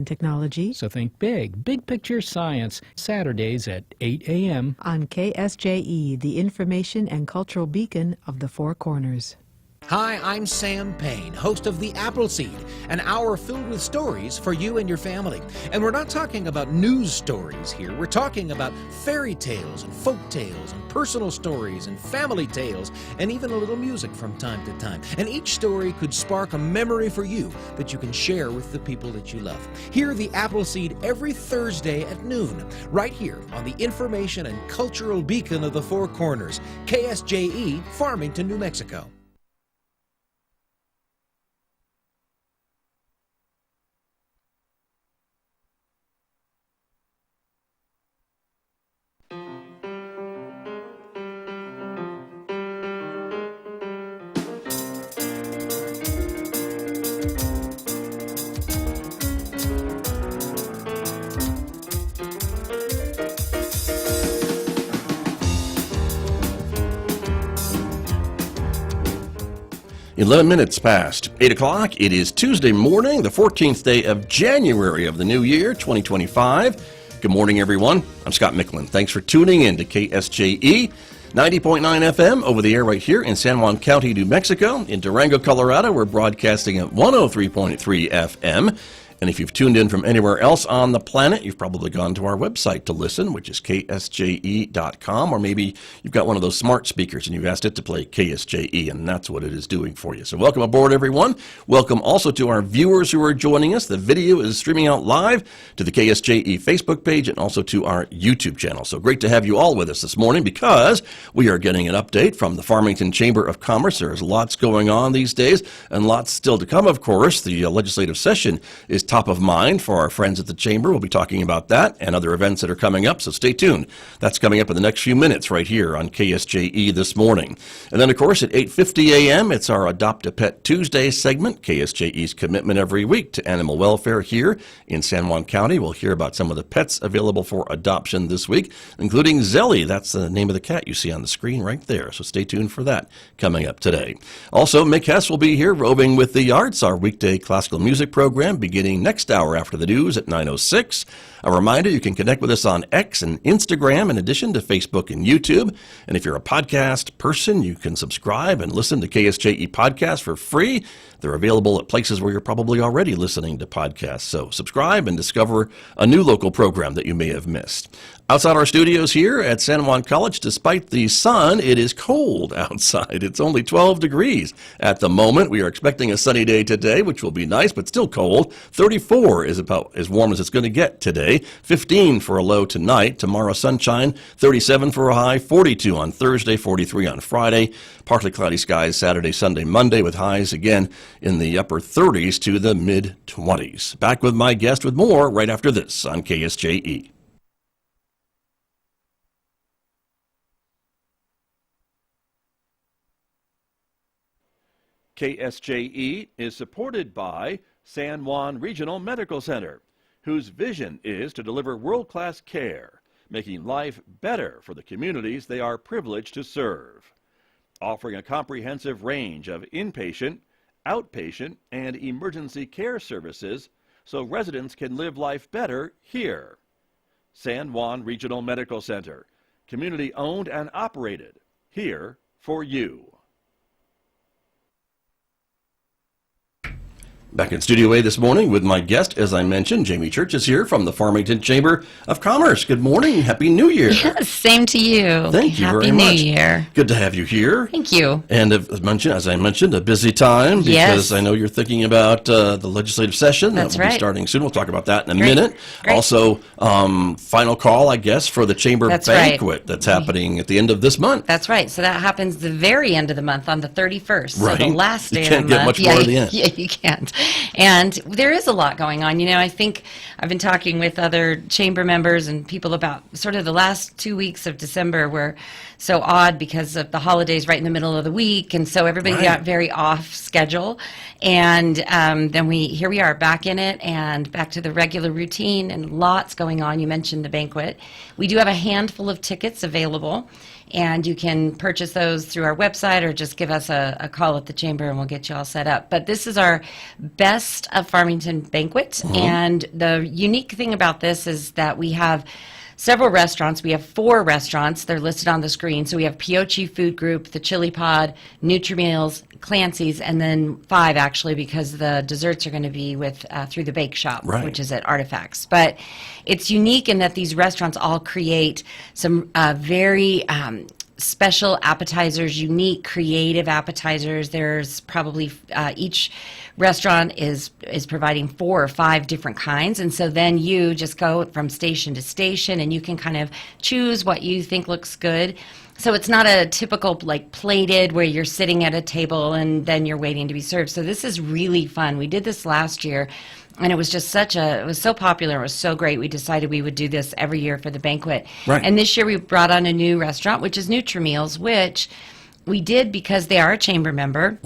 Technology. So think big, big picture science, Saturdays at 8 a.m. on KSJE, the information and cultural beacon of the Four Corners. Hi, I'm Sam Payne, host of The Appleseed, an hour filled with stories for you and your family. And we're not talking about news stories here. We're talking about fairy tales and folk tales and personal stories and family tales and even a little music from time to time. And each story could spark a memory for you that you can share with the people that you love. Hear The Appleseed every Thursday at noon, right here on the information and cultural beacon of the Four Corners, KSJE, Farmington, New Mexico. "11 minutes past 8 o'clock. It is Tuesday morning, the 14th day of January of the new year, 2025. Good morning, everyone. I'm Scott Micklin. Thanks for tuning in to KSJE, 90.9 FM over the air right here in San Juan County, New Mexico. In Durango, Colorado, we're broadcasting at 103.3 FM. And if you've tuned in from anywhere else on the planet, you've probably gone to our website to listen, which is ksje.com, or maybe you've got one of those smart speakers and you've asked it to play KSJE, and that's what it is doing for you. So welcome aboard, everyone. Welcome also to our viewers who are joining us. The video is streaming out live to the KSJE Facebook page and also to our YouTube channel. So great to have you all with us this morning because we are getting an update from the Farmington Chamber of Commerce. There's lots going on these days and lots still to come, of course. The legislative session is top of mind for our friends at the Chamber. We'll be talking about that and other events that are coming up, so stay tuned. That's coming up in the next few minutes right here on KSJE this morning. And then, of course, at 8:50 a.m., it's our Adopt a Pet Tuesday segment, KSJE's commitment every week to animal welfare here in San Juan County. We'll hear about some of the pets available for adoption this week, including Zelly. That's the name of the cat you see on the screen right there, so stay tuned for that coming up today. Also, Mick Hess will be here roving with the Arts, our weekday classical music program, beginning next hour after the news at 9:06. A reminder, you can connect with us on X and Instagram in addition to Facebook and YouTube. And if you're a podcast person, you can subscribe and listen to KSJE podcasts for free. They're available at places where you're probably already listening to podcasts. So subscribe and discover a new local program that you may have missed. Outside our studios here at San Juan College, despite the sun, it is cold outside. It's only 12 degrees at the moment. We are expecting a sunny day today, which will be nice, but still cold. 34 is about as warm as it's going to get today. 15 for a low tonight. Tomorrow, sunshine. 37 for a high. 42 on Thursday. 43 on Friday. Partly cloudy skies Saturday, Sunday, Monday, with highs again in the upper 30s to the mid-20s. Back with my guest with more right after this on KSJE. KSJE is supported by San Juan Regional Medical Center, whose vision is to deliver world-class care, making life better for the communities they are privileged to serve. Offering a comprehensive range of inpatient, outpatient, and emergency care services so residents can live life better here. San Juan Regional Medical Center, community-owned and operated, here for you. Back in Studio A this morning with my guest, as I mentioned, Jamie Church is here from the Farmington Chamber of Commerce. Good morning. Happy New Year. Yes, same to you. Thank you very much. Happy New Year. Good to have you here. Thank you. And as I mentioned, a busy time because I know you're thinking about the legislative session. That's that will right. be starting soon. We'll talk about that in a minute. Great. Also, final call, I guess, for the Chamber banquet that's happening at the end of this month. That's right. So that happens the very end of the month on the 31st. Right. So the last day of the month. You can't get much more at the end. Yeah, you can't. And there is a lot going on. You know, I think I've been talking with other chamber members and people about sort of the last 2 weeks of December were so odd because of the holidays right in the middle of the week. And so everybody got very off schedule. And then here we are back in it and back to the regular routine and lots going on. You mentioned the banquet. We do have a handful of tickets available. And you can purchase those through our website or just give us a call at the chamber and we'll get you all set up. But this is our Best of Farmington banquet. And the unique thing about this is that we have several restaurants. We have 4 restaurants. They're listed on the screen. So we have Piochi Food Group, the Chili Pod, Nutri-Meals, Clancy's, and then 5 actually, because the desserts are going to be with through the Bake Shop, Right. which is at Artifacts. But it's unique in that these restaurants all create some very special appetizers, unique, creative appetizers. There's probably each restaurant is providing 4 or 5 different kinds, and so then you just go from station to station, and you can kind of choose what you think looks good. So it's not a typical like plated where you're sitting at a table and then you're waiting to be served. So this is really fun. We did this last year. And it was just it was so popular, it was so great, we decided we would do this every year for the banquet. Right. And this year we brought on a new restaurant, which is Nutri-Meals, which we did because they are a chamber member,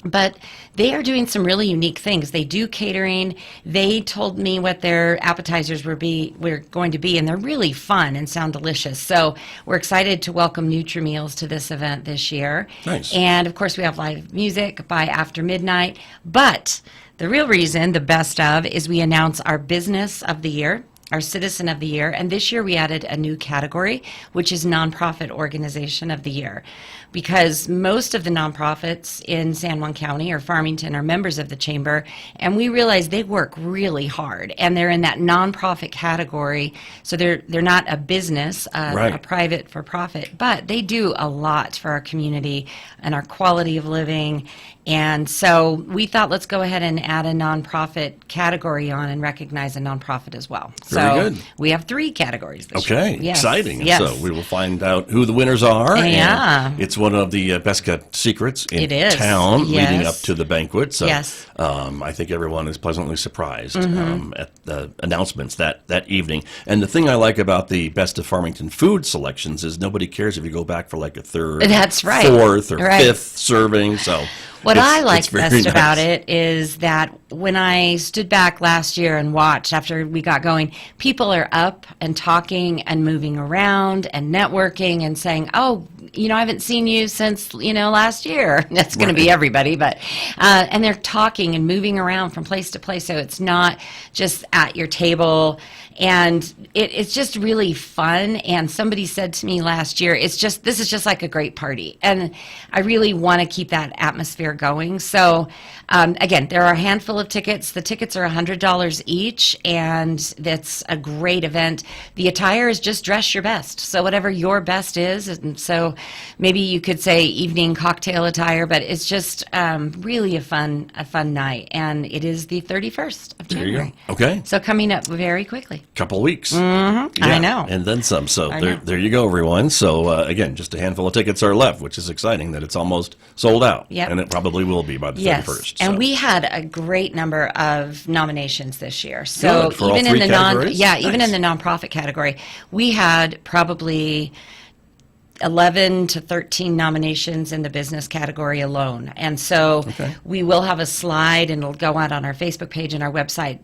but they are doing some really unique things. They do catering. They told me what their appetizers were going to be, and they're really fun and sound delicious. So we're excited to welcome Nutri-Meals to this event this year. Nice. And of course we have live music by after midnight, but the real reason, the best of, is we announce our Business of the Year, our Citizen of the Year, and this year we added a new category, which is Nonprofit Organization of the Year, because most of the nonprofits in San Juan County or Farmington are members of the Chamber, and we realize they work really hard, and they're in that nonprofit category, so they're not a business, Right. a private for-profit, but they do a lot for our community and our quality of living. And so we thought, let's go ahead and add a nonprofit category on and recognize a nonprofit as well. Very good. We have 3 categories this Okay, year. Yes. exciting. Yes. So we will find out who the winners are. Yeah. And it's one of the best kept secrets in It is. town leading Yes. up to the banquet. So Yes. I think everyone is pleasantly surprised at the announcements that evening. And the thing I like about the Best of Farmington food selections is nobody cares if you go back for like a third, That's right. 4th, or Right. 5th serving. So What I like it's very best nice. about it is that when I stood back last year and watched after we got going, people are up and talking and moving around and networking and saying, oh, I haven't seen you since, last year. That's going to be everybody, but, and they're talking and moving around from place to place. So it's not just at your table. And it's just really fun. And somebody said to me last year, this is just like a great party. And I really want to keep that atmosphere going. So, again, there are a handful of tickets. The tickets are $100 each, and that's a great event. The attire is just dress your best. So whatever your best is. And so maybe you could say evening cocktail attire, but it's just really a fun night. And it is the 31st of There you January. go. Okay. So coming up very quickly. Couple weeks. I know. And then some. So I there, know. there you go, everyone. So again, just a handful of tickets are left, which is exciting that it's almost sold out. Yep. And it probably will be by the Yes, 31st. and so. we had a great number of nominations this year. So Good, for all even in 3 the categories? even Nice. in the nonprofit category, we had probably 11 to 13 nominations in the business category alone. And so we will have a slide, and it'll go out on our Facebook page and our website,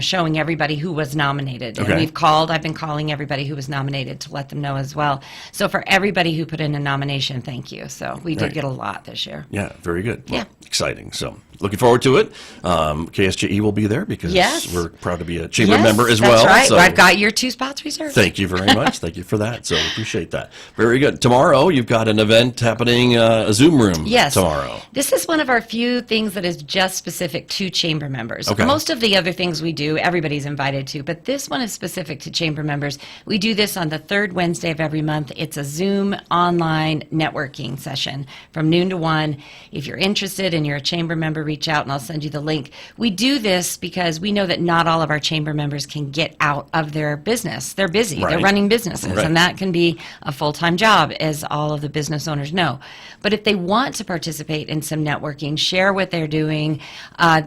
showing everybody who was nominated. Okay. And I've been calling everybody who was nominated to let them know as well. So for everybody who put in a nomination, thank you. So we did Right. get a lot this year. Yeah, very good. Well, Yeah. exciting. So looking forward to it. KSJE will be there because Yes. we're proud to be a chamber Yes, member as that's well. right. So I've got your 2 spots reserved. thank you very much. Thank you for that. So appreciate that. Very good. Tomorrow you've got an event happening, a Zoom room Yes. tomorrow. This is one of our few things that is just specific to chamber members. Okay. Most of the other things we do, everybody's invited to, but this one is specific to chamber members. We do this on the 3rd Wednesday of every month. It's a Zoom online networking session from noon to 1. If you're interested and you're a chamber member, reach out and I'll send you the link. We do this because we know that not all of our chamber members can get out of their business. They're busy. They're Right. running businesses, Right. and that can be a full-time job, as all of the business owners know. But if they want to participate in some networking, share what they're doing,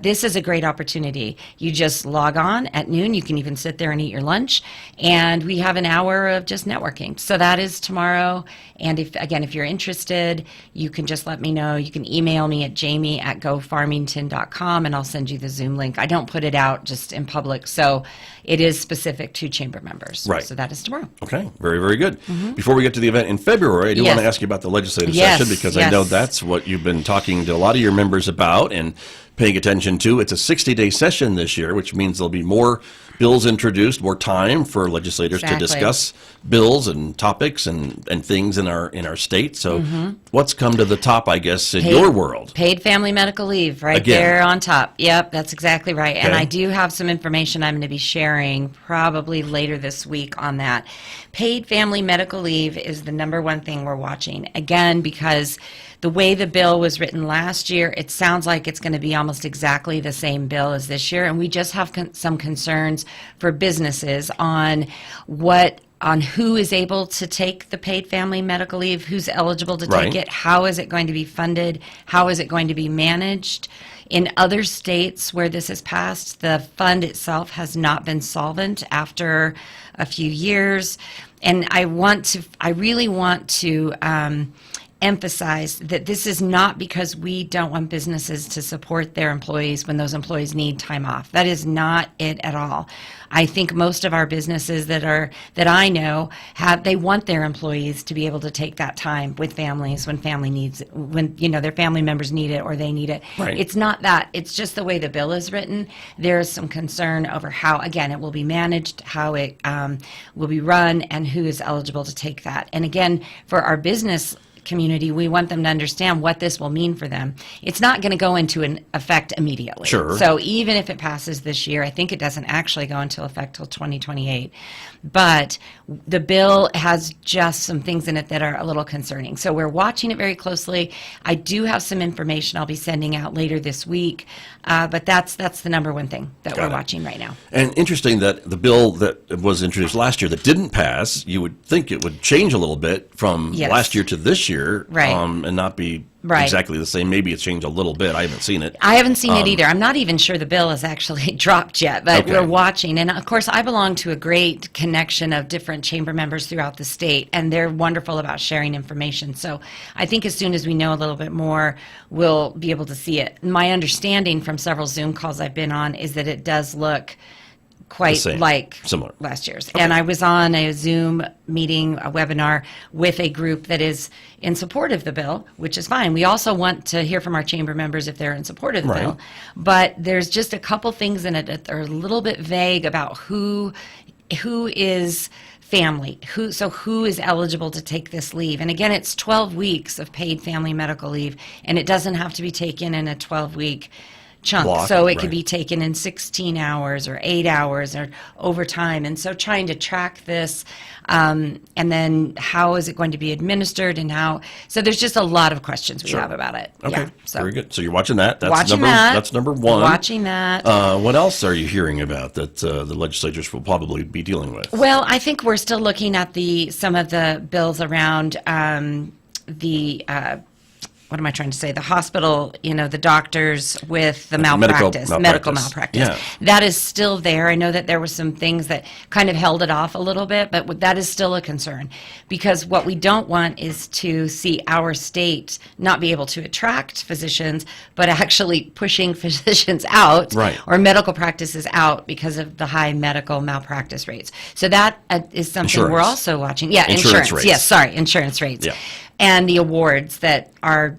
this is a great opportunity. You just log on at noon. You can even sit there and eat your lunch, and we have an hour of just networking. So that is tomorrow. And if you're interested, you can just let me know. You can email me at jamie@gofarmington.com. farmington.com, and I'll send you the Zoom link. I don't put it out just in public, so it is specific to chamber members. Right. So that is tomorrow. Okay, very, very good. Before we get to the event in February, I do want to ask you about the legislative session, because I know that's what you've been talking to a lot of your members about and paying attention to. It's a 60-day session this year, which means there'll be more bills introduced, more time for legislators to discuss bills and topics and things in our state. So what's come to the top, I guess, in your world? Paid family medical leave, right there on top. Yep, that's exactly right. And I do have some information I'm going to be sharing probably later this week on that. Paid family medical leave is the number one thing we're watching. Again, because the way the bill was written last year, it sounds like it's going to be almost exactly the same bill as this year. And we just have some concerns for businesses on who is able to take the paid family medical leave, who's eligible to take it, how is it going to be funded, how is it going to be managed. In other states where this is passed, the fund itself has not been solvent after a few years. And I really want to emphasize that this is not because we don't want businesses to support their employees when those employees need time off. That is not it at all. I think most of our businesses that I know they want their employees to be able to take that time with families when their family members need it or they need it. Right. It's not that. It's just the way the bill is written. There is some concern over how, again, it will be managed, how it will be run, and who is eligible to take that. And again, for our business community, we want them to understand what this will mean for them. It's not going to go into an effect immediately. Sure. So even if it passes this year, I think it doesn't actually go into effect till 2028. But the bill has just some things in it that are a little concerning. So we're watching it very closely. I do have some information I'll be sending out later this week, but that's the number one thing that we're watching right now. And interesting that the bill that was introduced last year that didn't pass, you would think it would change a little bit from last year to this year, and not be exactly the same. Maybe it's changed a little bit. I haven't seen it. I haven't seen it either. I'm not even sure the bill has actually dropped yet, but we're watching. And of course, I belong to a great connection of different chamber members throughout the state, and they're wonderful about sharing information. So I think as soon as we know a little bit more, we'll be able to see it. My understanding from several Zoom calls I've been on is that it does look quite like similar last year's. And I was on a Zoom meeting, a webinar with a group that is in support of the bill, which is fine. We also want to hear from our chamber members if they're in support of the bill. But there's just a couple things in it that are a little bit vague about who is family, who is eligible to take this leave. And again, it's 12 weeks of paid family medical leave, and it doesn't have to be taken in a 12-week chunk. Block, so it could be taken in 16 hours or 8 hours or overtime. And so trying to track this, and then how is it going to be administered, and so there's just a lot of questions we have about it. Okay, so very good. So you're watching that. Watching that. That's number one. Watching that. What else are you hearing about that the legislatures will probably be dealing with? Well, I think we're still looking at some of the bills around what am I trying to say? The hospital, the doctors with the medical malpractice. Yeah. That is still there. I know that there were some things that kind of held it off a little bit, but that is still a concern, because what we don't want is to see our state not be able to attract physicians, but actually pushing physicians out or medical practices out because of the high medical malpractice rates. So that is something we're also watching. Yeah, insurance rates. Yes, sorry, insurance rates. Yeah. And the awards that are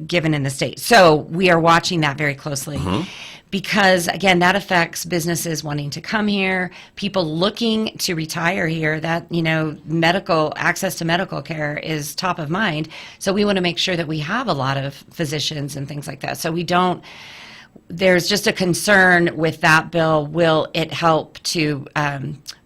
given in the state. So we are watching that very closely, because again, that affects businesses wanting to come here, people looking to retire here. That medical access to medical care is top of mind. So we want to make sure that we have a lot of physicians and things like that. So we don't. There's just a concern with that bill. Will it help to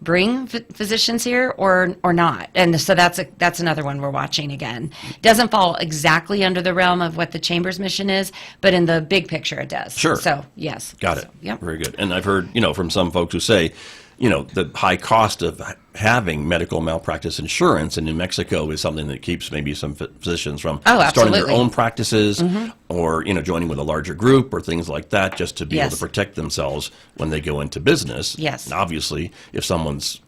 bring physicians here or not? And so that's another one we're watching again. Doesn't fall exactly under the realm of what the Chamber's mission is, but in the big picture it does. Sure. So, yes. Got it. Yep. Very good. And I've heard, from some folks who say, the high cost of having medical malpractice insurance in New Mexico is something that keeps maybe some physicians from starting their own practices or, joining with a larger group or things like that, just to be able to protect themselves when they go into business. Yes. And obviously, if someone's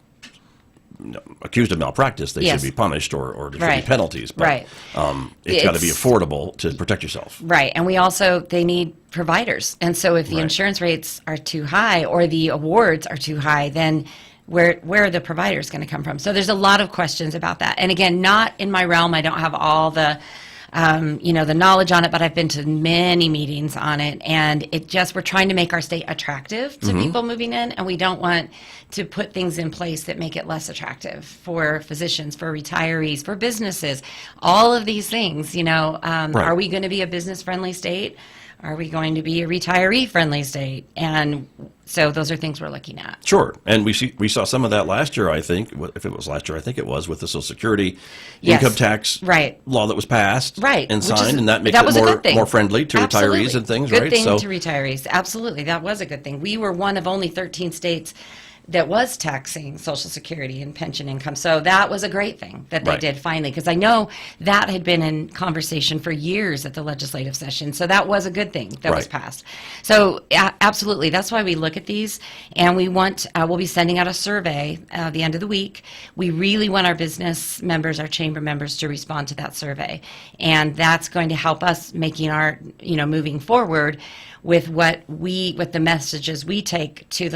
accused of malpractice, they Yes. should be punished or there should Right. be penalties. But, Right. It's got to be It's- affordable to protect yourself. Right. And we also, they need providers. And so if the Right. insurance rates are too high or the awards are too high, then where are the providers going to come from? So there's a lot of questions about that. And again, not in my realm. I don't have all the, the knowledge on it, but I've been to many meetings on it. And we're trying to make our state attractive to people moving in. And we don't want to put things in place that make it less attractive for physicians, for retirees, for businesses, all of these things, Right. Are we going to be a business friendly state? Are we going to be a retiree friendly state? And so those are things we're looking at. Sure, and we saw some of that last year. I think if it was last year, I think it was with the Social Security Yes. income tax Right. law that was passed Right. and Which is- signed, and that makes that was it a good thing. more friendly to Absolutely. retirees and things, Good right? thing to retirees. Absolutely. That was a good thing. We were one of only 13 states that was taxing Social Security and pension income. So that was a great thing that they Right. did finally, because I know that had been in conversation for years at the legislative session. So that was a good thing that was Right. passed. So absolutely, that's why we look at these, and we'll be sending out a survey at the end of the week. We really want our business members, our chamber members, to respond to that survey, and that's going to help us making our, moving forward with with the messages we take to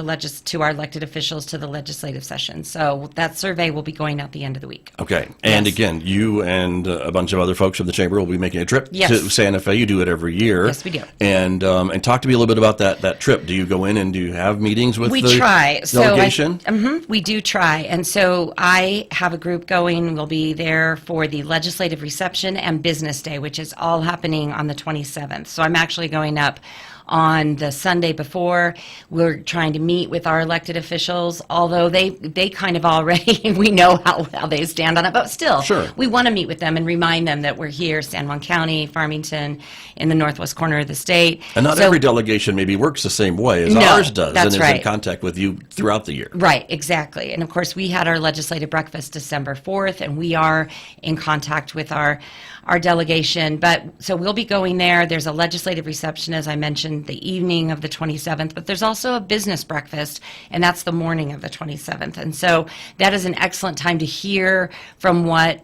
to our elected officials, to the legislative session. So that survey will be going out the end of the week. Okay, and Yes. again, you and a bunch of other folks from the chamber will be making a trip Yes. to Santa Fe. You do it every year. Yes, we do. And talk to me a little bit about that trip. Do you go in and do you have meetings with We the try. delegation? We do try. And so I have a group going. We'll be there for the legislative reception and business day, which is all happening on the 27th. So I'm actually going up on the Sunday before. We're trying to meet with our elected officials, although they kind of already, we know how they stand on it, but still, Sure. we want to meet with them and remind them that we're here, San Juan County, Farmington, in the northwest corner of the state. And not So- every delegation maybe works the same way as No, ours does, that's and is in right. contact with you throughout the year. Right, exactly. And of course, we had our legislative breakfast December 4th, and we are in contact with our delegation. But so we'll be going there. There's a legislative reception, as I mentioned, the evening of the 27th, but there's also a business breakfast, and that's the morning of the 27th. And so that is an excellent time to hear from what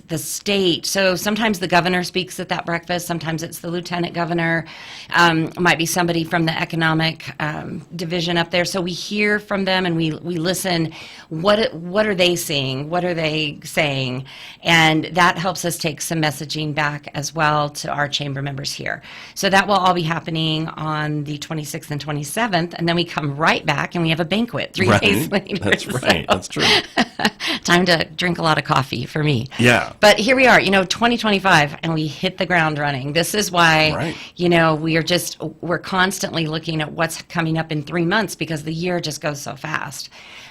the state. So sometimes the governor speaks at that breakfast. Sometimes it's the lieutenant governor. It might be somebody from the economic division up there. So we hear from them and we listen. What are they seeing? What are they saying? And that helps us take some messaging back as well to our chamber members here. So that will all be happening on the 26th and 27th, and then we come right back and we have a banquet 3 Right. days later. That's right. That's true. Time to drink a lot of coffee for me. Yeah. But here we are, 2025, and we hit the ground running. This is why, Right. we're constantly looking at what's coming up in 3 months, because the year just goes so fast.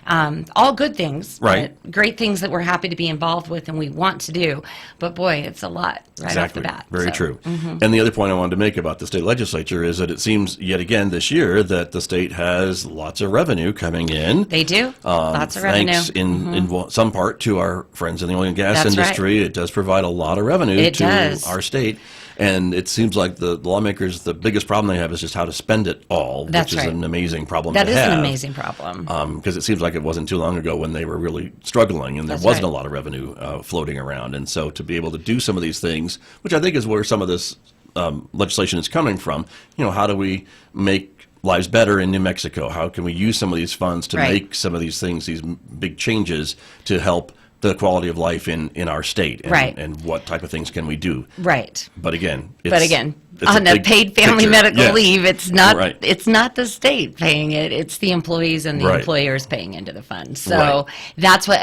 All good things, Right. great things that we're happy to be involved with and we want to do. But boy, it's a lot right Exactly. off the bat. Very So, true. And the other point I wanted to make about the state legislature is that it seems yet again this year that the state has lots of revenue coming in. They do. Lots of revenue. Thanks in some part to our friends in the oil and gas That's right. industry. It does provide a lot of revenue It to does. our state. And it seems like the lawmakers, the biggest problem they have is just how to spend it all, That's which is right. an amazing problem That to is have. an amazing problem. Because it seems like it wasn't too long ago when they were really struggling and there That's wasn't right. a lot of revenue floating around. And so to be able to do some of these things, which I think is where some of this legislation is coming from, how do we make lives better in New Mexico? How can we use some of these funds to Right. make some of these things, these big changes to help the quality of life in our state? And, Right. and what type of things can we do? Right. But again, But again, it's a on a big paid family picture. medical Yes. leave, it's not Right. it's not the state paying it, it's the employees and the Right. employers paying into the fund. So Right. that's what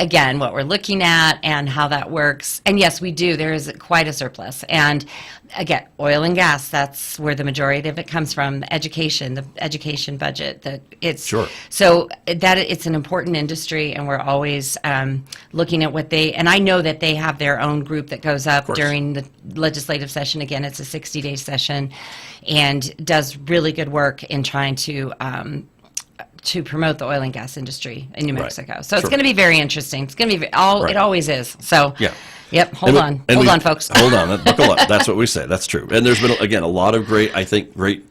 we're looking at and how that works. And yes, we do. There is quite a surplus. And again, oil and gas, that's where the majority of it comes from. The education budget, Sure. so that it's an important industry, and we're always looking at what and I know that they have their own group that goes up course. during the legislative session. Again, it's a 60-day session, and does really good work in trying to promote the oil and gas industry in New Right. Mexico. So it's Sure. going to be very interesting. It's going to be Right. it always is. So Yeah. Yep. Hold on, folks. Hold on. Buckle up. That's what we say. That's true. And there's been, again, a lot of great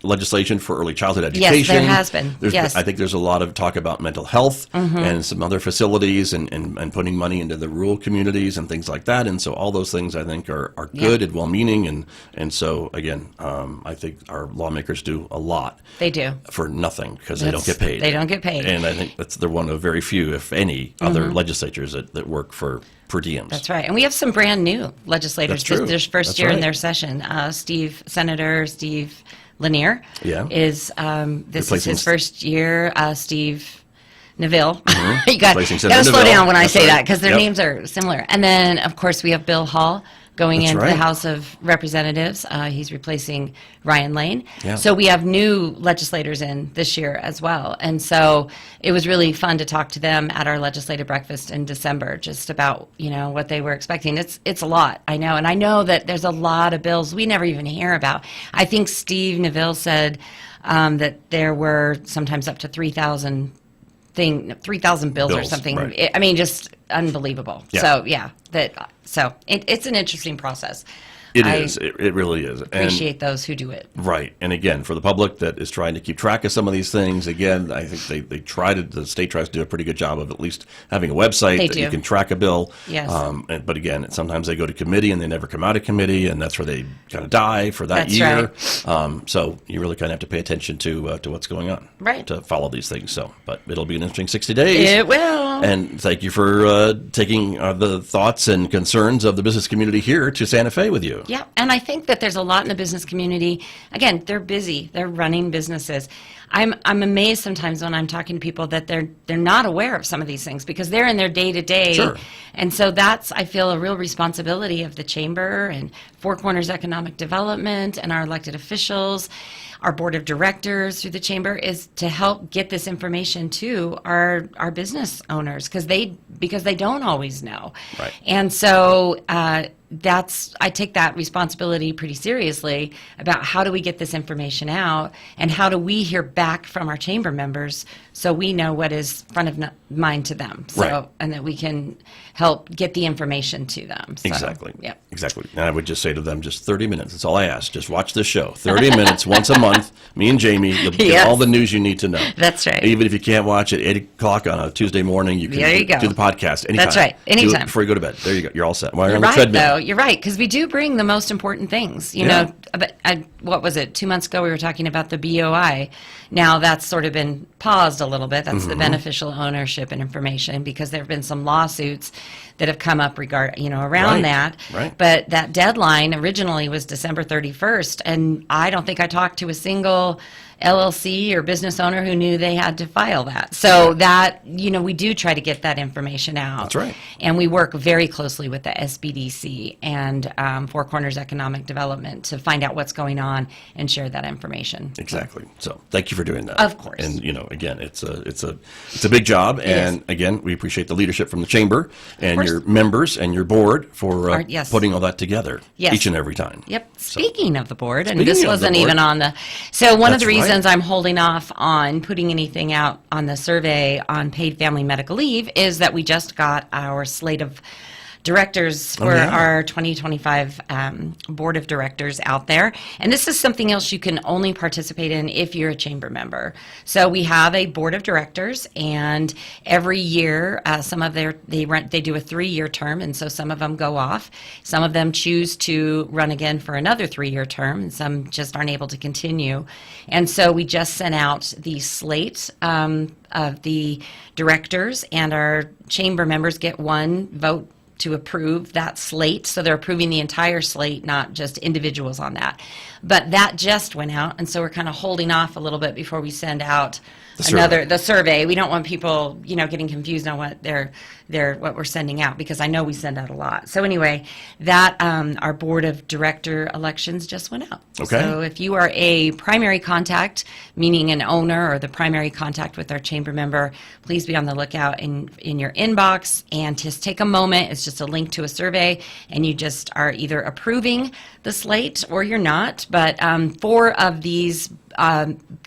legislation for early childhood education. Yes, there has been. Yes. I think there's a lot of talk about mental health and some other facilities and putting money into the rural communities and things like that. And so all those things I think are good and well-meaning. And so, again, I think our lawmakers do a lot. They do. For nothing because they don't get paid. They don't get paid. And I think they're one of very few, if any, other legislatures that work for per diems. That's right. And we have some brand new legislators. That's true. This first That's year in right. their session. Senator Steve Lanier is, this is his first year. Steve Neville. You got to slow Neville. down when I That's say right. that because their names are similar. And then, of course, we have Bill Hall going That's into right. the House of Representatives. He's replacing Ryan Lane. Yeah. So we have new legislators in this year as well. And so it was really fun to talk to them at our legislative breakfast in December, just about, what they were expecting. It's a lot, I know. And I know that there's a lot of bills we never even hear about. I think Steve Neville said that there were sometimes up to 3,000 bills or something. Right. I mean, just unbelievable. Yeah. So it's an interesting process. It is. It really is. Appreciate those who do it. Right. And again, for the public that is trying to keep track of some of these things, again, I think the state tries to do a pretty good job of at least having a website that you can track a bill. Yes. But again, sometimes they go to committee and they never come out of committee, and that's where they kind of die for that That's year. right. So you really kind of have to pay attention to what's going on. Right. To follow these things. So, but it'll be an interesting 60 days. It will. And thank you for taking the thoughts and concerns of the business community here to Santa Fe with you. Yeah, and I think that there's a lot in the business community. Again, they're busy. They're running businesses. I'm amazed sometimes when I'm talking to people that they're not aware of some of these things because they're in their day-to-day. Sure. And so that's, I feel, a real responsibility of the Chamber and Four Corners Economic Development and our elected officials, our board of directors through the Chamber, is to help get this information to our business owners because they don't always know. Right. And so I take that responsibility pretty seriously about how do we get this information out and how do we hear back from our chamber members so we know what is front of mind to them. So, Right. and that we can help get the information to them. So, Exactly. Yep. Exactly. And I would just say to them, just 30 minutes. That's all I ask. Just watch this show. 30 minutes once a month. Me and Jamie, you'll get Yes. all the news you need to know. That's right. Even if you can't watch at 8 o'clock on a Tuesday morning, you can There you go. do the podcast anytime. That's right. Do it Anytime. before you go to bed. There you go. You're all set. While you're You're on the right, treadmill. though. You're right, because we do bring the most important things. You Yeah. know, but what was it? 2 months ago, we were talking about the BOI. Now that's sort of been paused a little bit. That's Mm-hmm. the beneficial ownership and information, because there have been some lawsuits that have come up around Right, that. right. But that deadline originally was December 31st, and I don't think I talked to a single LLC or business owner who knew they had to file that. So that, we do try to get that information out. That's right. And we work very closely with the SBDC and Four Corners Economic Development to find out what's going on and share that information. Exactly. So thank you for doing that. Of course. And again, it's a big job. And again, we appreciate the leadership from the chamber and course. your members and your board for Yes. putting all that together Yes. each and every time. Yep. Speaking of the board, and Speaking this of the wasn't board. even on the. So one of That's the reasons right. I'm holding off on putting anything out on the survey on paid family medical leave is that we just got our slate of directors for yeah. our 2025 board of directors out there. And this is something else you can only participate in if you're a chamber member. So we have a board of directors, and every year some of they do a 3-year term, and so some of them go off. Some of them choose to run again for another 3-year term, and some just aren't able to continue. And so we just sent out the slate of the directors, and our chamber members get one vote to approve that slate. So they're approving the entire slate, not just individuals on that. But that just went out, and so we're kind of holding off a little bit before we send out the survey. We don't want people, getting confused on what what we're sending out, because I know we send out a lot. So anyway, that our board of director elections just went out. Okay. So if you are a primary contact, meaning an owner or the primary contact with our chamber member, please be on the lookout in your inbox and just take a moment. It's just a link to a survey, and you just are either approving the slate or you're not. But 4 of these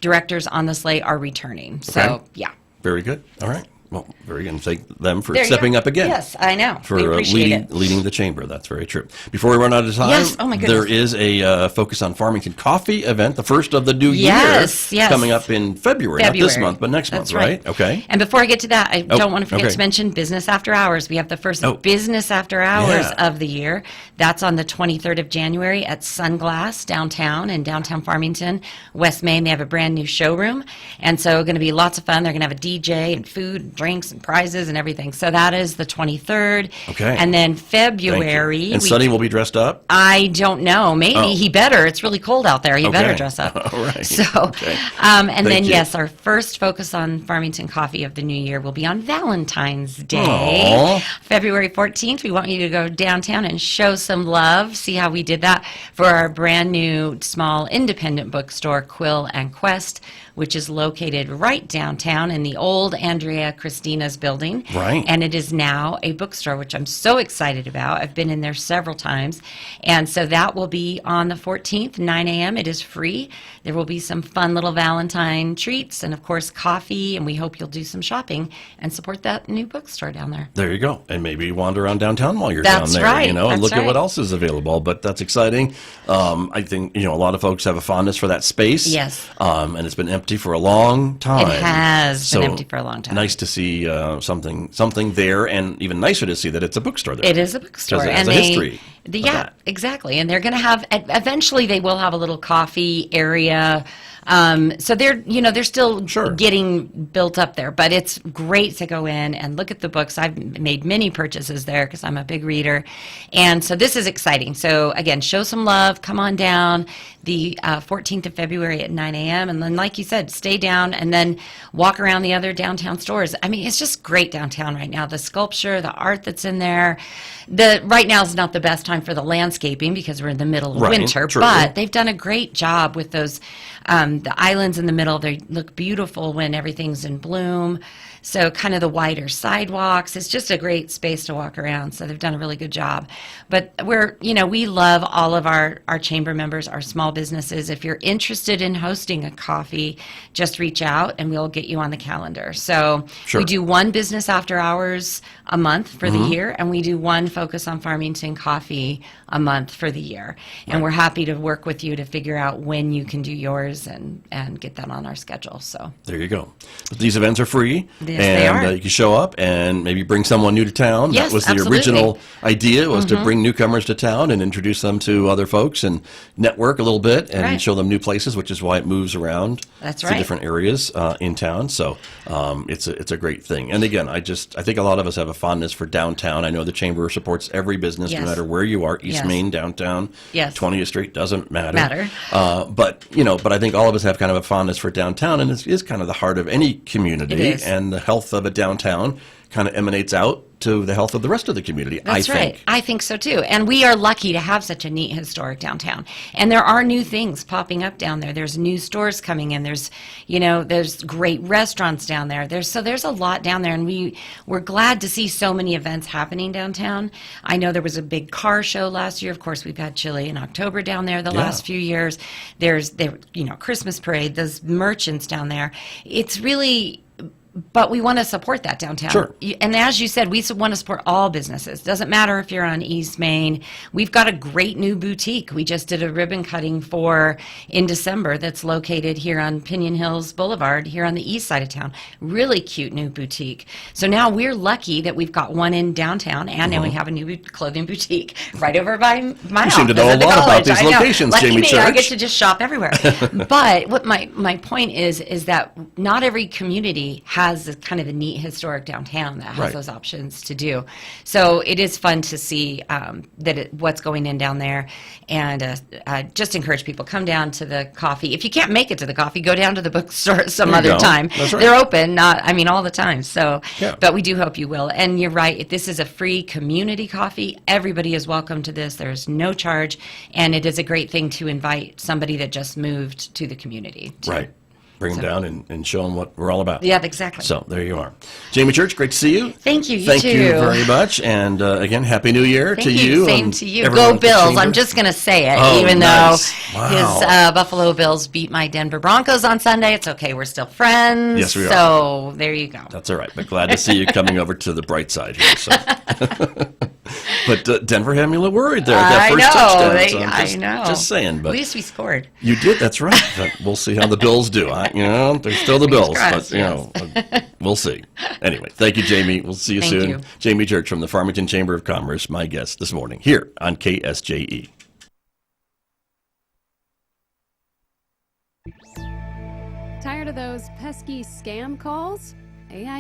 directors on the slate are returning. So, Okay. yeah. Very good. All right. Well, very good. And thank them for There you stepping go. up again. Yes, I know. For We appreciate it. leading the chamber. That's very true. Before we run out of time, Yes. Oh, my goodness. there is a Focus on Farmington coffee event, the first of the new Yes, year, yes. coming up in February. Not this month, but next That's month, right? Okay. And before I get to that, I don't want to forget okay. to mention Business After Hours. We have the first Oh. Business After Hours Yeah. of the year. That's on the 23rd of January at Sunglass downtown in downtown Farmington, West Main. They have a brand new showroom. And so going to be lots of fun. They're going to have a DJ and food, and drinks, and prizes and everything. So that is the 23rd. Okay. And then Thank you. February. And Sonny will be dressed up? I don't know. Maybe Oh. he better. It's really cold out there. He better Okay. dress up. All right. So, Okay. and Thank then you. yes, our first Focus on Farmington coffee of the new year will be on Valentine's Day, Aw. February 14th. We want you to go downtown and show some love. See how we did that for our brand new small independent bookstore, Quill and Quest, which is located right downtown in the old Andrea Christina's building. Right. And it is now a bookstore, which I'm so excited about. I've been in there several times. And so that will be on the 14th, 9 a.m. It is free. There will be some fun little Valentine treats and, of course, coffee. And we hope you'll do some shopping and support that new bookstore down there. There you go. And maybe wander around downtown while you're That's down there, right. and That's look at what right. else is available. But that's exciting. I think, a lot of folks have a fondness for that space. Yes. And it's been empty for a long time. It has been So empty for a long time. Nice to see something there, and even nicer to see that it's a bookstore there. It is a bookstore, Because it has and a history of yeah, that. exactly. And they're going to have eventually they will have a little coffee area. So they're still Sure. getting built up there, but it's great to go in and look at the books. I've made many purchases there because I'm a big reader, and so this is exciting. So again, show some love. Come on down the 14th of February at 9 a.m. and then, like you said, stay down and then walk around the other downtown stores. I mean, it's just great downtown right now. The sculpture, the art that's in there. Right now is not the best time for the landscaping because we're in the middle of Right, winter, true. but they've done a great job with those the islands in the middle. They look beautiful when everything's in bloom. So kind of the wider sidewalks. It's just a great space to walk around. So they've done a really good job. But we love all of our chamber members, our small businesses. If you're interested in hosting a coffee, just reach out and we'll get you on the calendar. So Sure. we do one business after hours a month for the year, and we do one Focus on Farmington coffee a month for the year. And we're happy to work with you to figure out when you can do yours and get that on our schedule. So There you go. But these events are free. Yes, they and are. You can show up and maybe bring someone new to town. Yes, That was the absolutely. original idea, was to bring newcomers to town and introduce them to other folks and network a little bit and Right. show them new places, which is why it moves around That's to right. different areas in town. So it's a great thing. And again, I think a lot of us have a fondness for downtown. I know the Chamber supports every business, Yes. no matter where you are, East Yes. Main, downtown, Yes. 20th Street, doesn't matter. Matter. But I think all of us have kind of a fondness for downtown, and it is kind of the heart of any community. It is. And the health of a downtown kind of emanates out to the health of the rest of the community, That's I right. think. I think so too. And we are lucky to have such a neat historic downtown. And there are new things popping up down there. There's new stores coming in. There's great restaurants down there. There's a lot down there, and we're glad to see so many events happening downtown. I know there was a big car show last year. Of course, we've had Chili in October down there the Yeah. last few years. There's Christmas parade, those merchants down there. It's really. But we want to support that downtown. Sure. And as you said, we want to support all businesses. Doesn't matter if you're on East Main. We've got a great new boutique. We just did a ribbon cutting in December that's located here on Pinion Hills Boulevard, here on the east side of town. Really cute new boutique. So now we're lucky that we've got one in downtown, and now we have a new clothing boutique right over by my You house. seem to know a at the lot about college. these I know. locations, Lucky Jamie me, I Church. get to just shop everywhere. But what my point is that not every community has the kind of a neat historic downtown that has Right. those options to do. So it is fun to see what's going in down there, and just encourage people, come down to the coffee. If you can't make it to the coffee, go down to the bookstore some There you other go. time. That's right. They're open, all the time. So, Yeah. but we do hope you will. And you're right, this is a free community coffee. Everybody is welcome to this. There's no charge, and it is a great thing to invite somebody that just moved to the community. Right. Bring them down and show them what we're all about. Yeah, exactly. So there you are. Jamie Church, great to see you. Thank you. Thank too. you very much. And again, Happy New Year Thank to you. Same and to you. everyone Go at the Bills. Chamber. I'm just going to say it, Oh, even nice. though Wow. his Buffalo Bills beat my Denver Broncos on Sunday. It's okay. We're still friends. Yes, we are. So there you go. That's all right. But glad to see you coming over to the bright side here. So. But Denver had me a little worried there. That first touchdown. So I know. Just saying. But At least we scored. you did. That's right. But we'll see how the Bills do. They're still the Bills. crossed, But, we'll see. Anyway, thank you, Jamie. We'll see you Thank soon. you. Jamie Church from the Farmington Chamber of Commerce, my guest this morning here on KSJE. Tired of those pesky scam calls? AI